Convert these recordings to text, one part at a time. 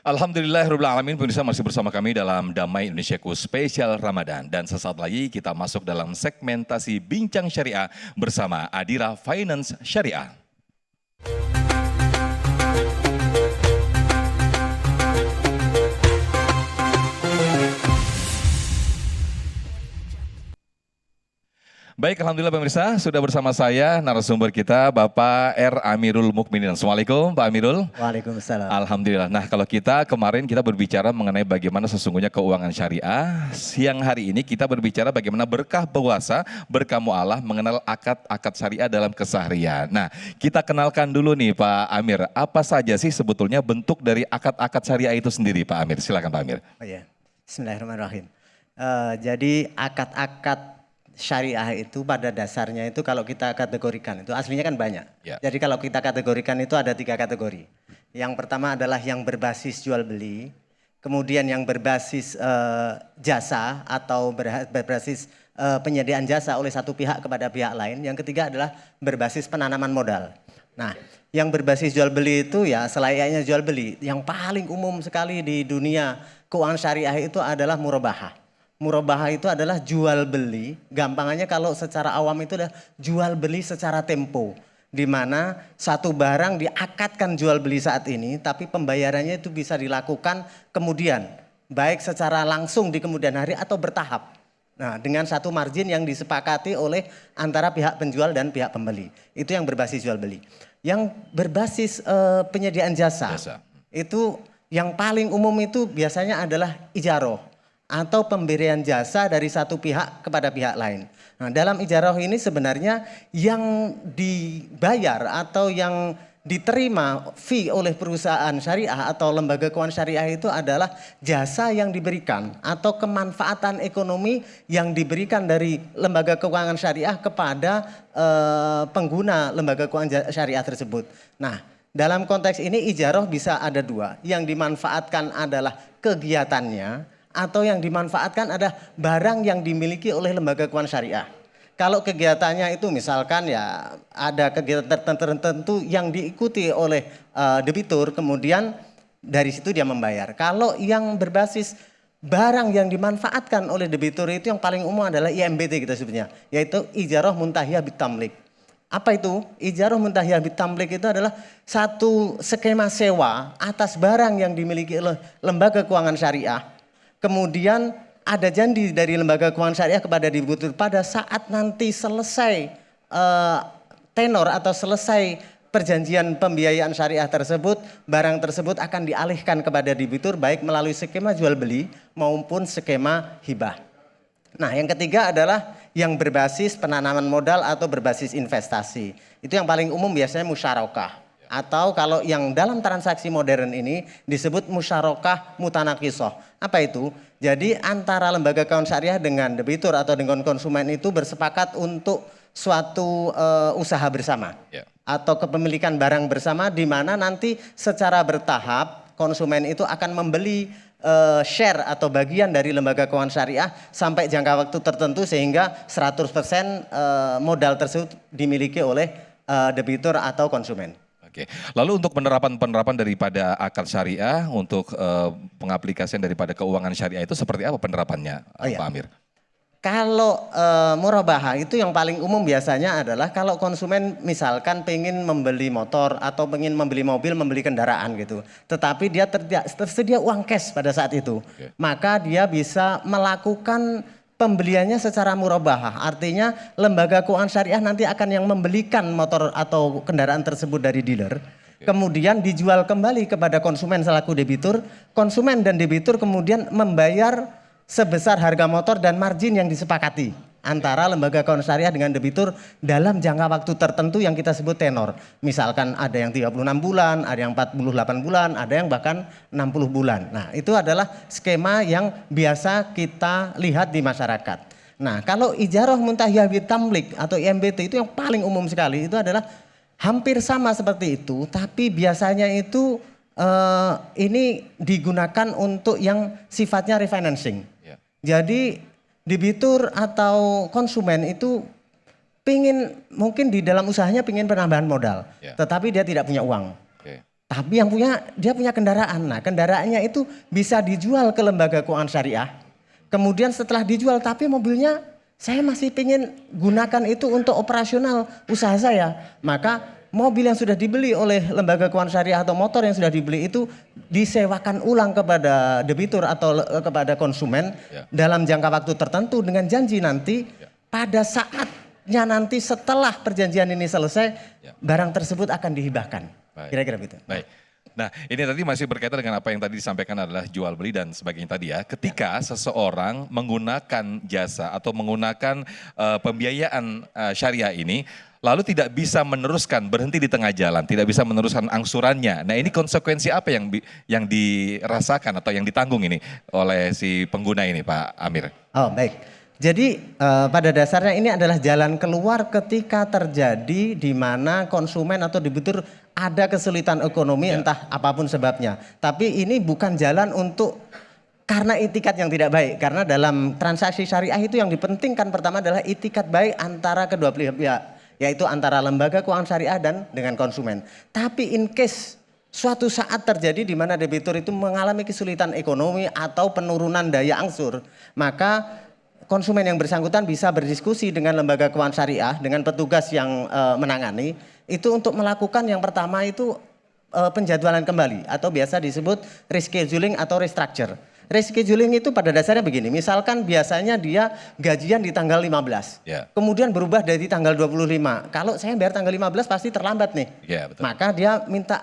Alhamdulillahirrahmanirrahim, pemirsa masih bersama kami dalam Damai Indonesiaku Spesial Ramadan. Dan sesaat lagi kita masuk dalam segmentasi Bincang Syariah bersama Adira Finance Syariah. Baik, Alhamdulillah pemirsa, sudah bersama saya narasumber kita Bapak R. Amirul Mukminin. Assalamualaikum Pak Amirul. Waalaikumsalam. Alhamdulillah. Nah, kalau kemarin kita berbicara mengenai bagaimana sesungguhnya keuangan syariah. Siang hari ini kita berbicara bagaimana berkah puasa, berkah mu'alah, mengenal akad-akad syariah dalam keseharian. Nah, kita kenalkan dulu nih Pak Amir, apa saja sih sebetulnya bentuk dari akad-akad syariah itu sendiri Pak Amir? Silakan Pak Amir. Oh ya, Bismillahirrahmanirrahim. Jadi akad-akad syariah itu pada dasarnya itu kalau kita kategorikan itu aslinya kan banyak. Ya. Jadi kalau kita kategorikan itu ada 3 kategori. Yang pertama adalah yang berbasis jual beli, kemudian yang berbasis jasa atau berbasis penyediaan jasa oleh satu pihak kepada pihak lain. Yang ketiga adalah berbasis penanaman modal. Nah, yang berbasis jual beli itu ya selayaknya jual beli. Yang paling umum sekali di dunia keuangan syariah itu adalah murabahah. Murabahah itu adalah jual beli, gampangannya kalau secara awam itu adalah jual beli secara tempo. Di mana satu barang diakadkan jual beli saat ini, tapi pembayarannya itu bisa dilakukan kemudian. Baik secara langsung di kemudian hari atau bertahap. Nah, dengan satu margin yang disepakati oleh antara pihak penjual dan pihak pembeli. Itu yang berbasis jual beli. Yang berbasis penyediaan jasa. Itu yang paling umum itu biasanya adalah ijaroh. Atau pemberian jasa dari satu pihak kepada pihak lain. Nah, dalam ijarah ini sebenarnya yang dibayar atau yang diterima fee oleh perusahaan syariah atau lembaga keuangan syariah itu adalah jasa yang diberikan atau kemanfaatan ekonomi yang diberikan dari lembaga keuangan syariah kepada pengguna lembaga keuangan syariah tersebut. Nah, dalam konteks ini ijarah bisa ada 2. Yang dimanfaatkan adalah kegiatannya, atau yang dimanfaatkan adalah barang yang dimiliki oleh lembaga keuangan syariah. Kalau kegiatannya itu misalkan ya ada kegiatan tertentu yang diikuti oleh debitur, kemudian dari situ dia membayar. Kalau yang berbasis barang yang dimanfaatkan oleh debitur itu yang paling umum adalah IMBT kita sebutnya, yaitu ijarah muntahiyah bitamlik. Apa itu? Ijarah muntahiyah bitamlik itu adalah satu skema sewa atas barang yang dimiliki oleh lembaga keuangan syariah. Kemudian ada janji dari lembaga keuangan syariah kepada debitur pada saat nanti selesai tenor atau selesai perjanjian pembiayaan syariah tersebut, barang tersebut akan dialihkan kepada debitur baik melalui skema jual beli maupun skema hibah. Nah, yang ketiga adalah yang berbasis penanaman modal atau berbasis investasi. Itu yang paling umum biasanya musyarakah. Atau kalau yang dalam transaksi modern ini disebut musyarakah mutanakisah. Apa itu? Jadi antara lembaga keuangan syariah dengan debitur atau dengan konsumen itu bersepakat untuk suatu usaha bersama. Atau kepemilikan barang bersama di mana nanti secara bertahap konsumen itu akan membeli share atau bagian dari lembaga keuangan syariah sampai jangka waktu tertentu sehingga 100% modal tersebut dimiliki oleh debitur atau konsumen. Oke. Lalu untuk penerapan daripada akad syariah untuk pengaplikasian daripada keuangan syariah itu seperti apa penerapannya, Pak Amir? Kalau murabahah itu yang paling umum biasanya adalah kalau konsumen misalkan pengen membeli motor atau pengen membeli mobil, membeli kendaraan gitu. Tetapi dia tersedia uang cash pada saat itu. Maka dia bisa melakukan pembeliannya secara murabahah, artinya lembaga keuangan syariah nanti akan yang membelikan motor atau kendaraan tersebut dari dealer, kemudian dijual kembali kepada konsumen selaku debitur, konsumen dan debitur kemudian membayar sebesar harga motor dan margin yang disepakati antara lembaga keuangan syariah dengan debitur dalam jangka waktu tertentu yang kita sebut tenor. Misalkan ada yang 36 bulan, ada yang 48 bulan, ada yang bahkan 60 bulan. Nah, itu adalah skema yang biasa kita lihat di masyarakat. Nah, kalau ijarah muntahiyah bitamlik atau IMBT itu yang paling umum sekali, itu adalah hampir sama seperti itu, tapi biasanya itu ini digunakan untuk yang sifatnya refinancing. Jadi debitur atau konsumen itu mungkin di dalam usahanya pingin penambahan modal, tetapi dia tidak punya uang. Tapi dia punya kendaraan. Nah, kendaraannya itu bisa dijual ke lembaga keuangan syariah. Kemudian setelah dijual, tapi mobilnya saya masih ingin gunakan itu untuk operasional usaha saya. Maka mobil yang sudah dibeli oleh lembaga keuangan syariah atau motor yang sudah dibeli itu disewakan ulang kepada debitur atau kepada konsumen dalam jangka waktu tertentu dengan janji nanti pada saatnya nanti setelah perjanjian ini selesai, barang tersebut akan dihibahkan. Kira-kira begitu. Baik. Nah, ini tadi masih berkaitan dengan apa yang tadi disampaikan adalah jual beli dan sebagainya tadi ya. Ketika seseorang menggunakan jasa atau menggunakan pembiayaan syariah ini, lalu tidak bisa meneruskan, berhenti di tengah jalan, tidak bisa meneruskan angsurannya. Nah, ini konsekuensi apa yang dirasakan atau yang ditanggung ini oleh si pengguna ini, Pak Amir? Oh, baik. Jadi pada dasarnya ini adalah jalan keluar ketika terjadi di mana konsumen atau debitur ada kesulitan ekonomi entah apapun sebabnya. Tapi ini bukan jalan untuk karena itikat yang tidak baik. Karena dalam transaksi syariah itu yang dipentingkan pertama adalah itikat baik antara kedua pihak, yaitu antara lembaga keuangan syariah dan dengan konsumen. Tapi in case suatu saat terjadi di mana debitur itu mengalami kesulitan ekonomi atau penurunan daya angsur, maka konsumen yang bersangkutan bisa berdiskusi dengan lembaga keuangan syariah, dengan petugas yang menangani, itu untuk melakukan yang pertama itu penjadwalan kembali atau biasa disebut rescheduling atau restructure. Rescheduling itu pada dasarnya begini, misalkan biasanya dia gajian di tanggal 15, kemudian berubah dari tanggal 25. Kalau saya bayar tanggal 15 pasti terlambat nih, betul. Maka dia minta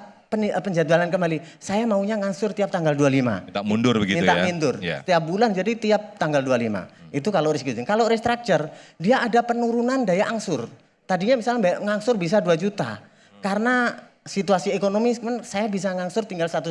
penjadwalan kembali. Saya maunya ngangsur tiap tanggal 25. Minta mundur begitu Minta mundur. Tiap bulan jadi tiap tanggal 25. Itu kalau rescheduling. Kalau restructure, dia ada penurunan daya angsur. Tadinya misalnya ngangsur bisa 2 juta. Karena situasi ekonomi saya bisa ngangsur tinggal 1,5.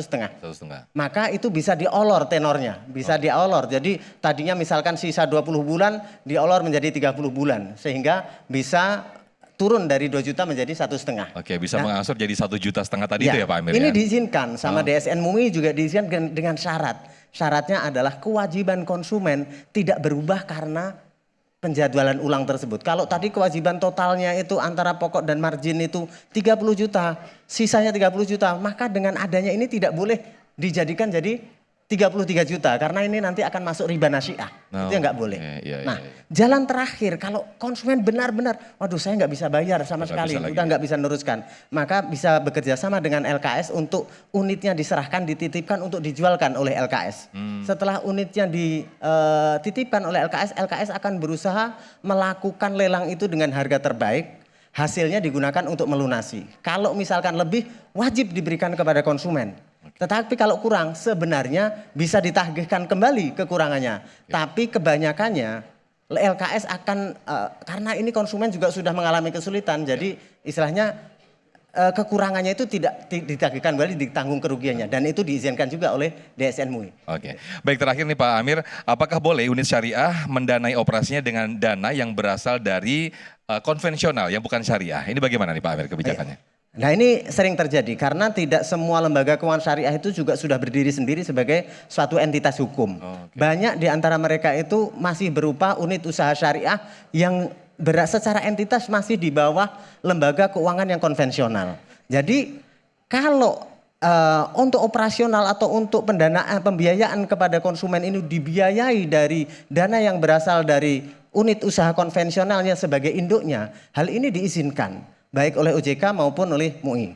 Maka itu bisa diolor tenornya. Bisa diolor. Jadi tadinya misalkan sisa 20 bulan, diolor menjadi 30 bulan. Sehingga bisa turun dari 2 juta menjadi 1,5. Oke, bisa mengangsur jadi 1,5 juta tadi itu ya Pak Amir? Ini diizinkan sama DSN MUI juga diizinkan dengan syarat. Syaratnya adalah kewajiban konsumen tidak berubah karena penjadwalan ulang tersebut. Kalau tadi kewajiban totalnya itu antara pokok dan margin itu 30 juta, sisanya 30 juta, maka dengan adanya ini tidak boleh dijadikan jadi 33 juta karena ini nanti akan masuk riba nasiah. Itu yang nggak boleh. Jalan terakhir kalau konsumen benar-benar, waduh saya nggak bisa bayar sama sekali, udah nggak bisa meneruskan, maka bisa bekerja sama dengan LKS untuk unitnya diserahkan, dititipkan untuk dijualkan oleh LKS. Setelah unitnya dititipkan oleh LKS, LKS akan berusaha melakukan lelang itu dengan harga terbaik. Hasilnya digunakan untuk melunasi. Kalau misalkan lebih, wajib diberikan kepada konsumen. Tetapi kalau kurang, sebenarnya bisa ditagihkan kembali kekurangannya. Tapi kebanyakannya LKS akan, karena ini konsumen juga sudah mengalami kesulitan, jadi istilahnya kekurangannya itu tidak ditagihkan kembali, ditanggung kerugiannya. Dan itu diizinkan juga oleh DSN MUI. Oke, baik terakhir nih Pak Amir, apakah boleh unit syariah mendanai operasinya dengan dana yang berasal dari konvensional yang bukan syariah? Ini bagaimana nih Pak Amir kebijakannya? Nah ini sering terjadi karena tidak semua lembaga keuangan syariah itu juga sudah berdiri sendiri sebagai suatu entitas hukum. Banyak di antara mereka itu masih berupa unit usaha syariah yang secara entitas masih di bawah lembaga keuangan yang konvensional. Jadi kalau untuk operasional atau untuk pendanaan pembiayaan kepada konsumen ini dibiayai dari dana yang berasal dari unit usaha konvensionalnya sebagai induknya, hal ini diizinkan baik oleh OJK maupun oleh MUI.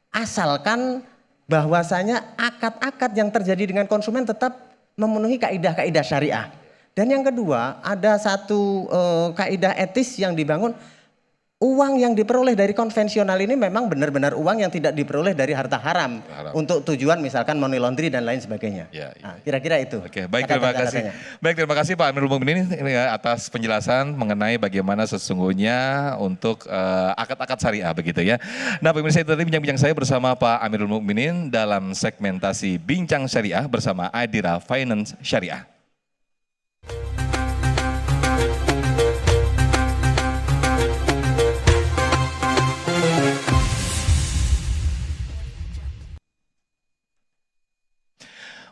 Asalkan bahwasanya akad-akad yang terjadi dengan konsumen tetap memenuhi kaidah-kaidah syariah. Dan yang kedua, ada satu kaidah etis yang dibangun. Uang yang diperoleh dari konvensional ini memang benar-benar uang yang tidak diperoleh dari harta haram. Untuk tujuan misalkan money laundry dan lain sebagainya. Kira-kira itu. Oke, baik terima kasih. Baik terima kasih Pak Amirul Mukminin atas penjelasan mengenai bagaimana sesungguhnya untuk akad-akad syariah begitu ya. Nah pemirsa itu tadi bincang-bincang saya bersama Pak Amirul Mukminin dalam segmentasi Bincang Syariah bersama Adira Finance Syariah.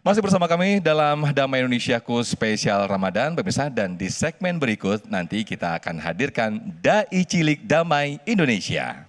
Masih bersama kami dalam Damai Indonesiaku spesial Ramadan, pemirsa, dan di segmen berikut nanti kita akan hadirkan Dai Cilik Damai Indonesia.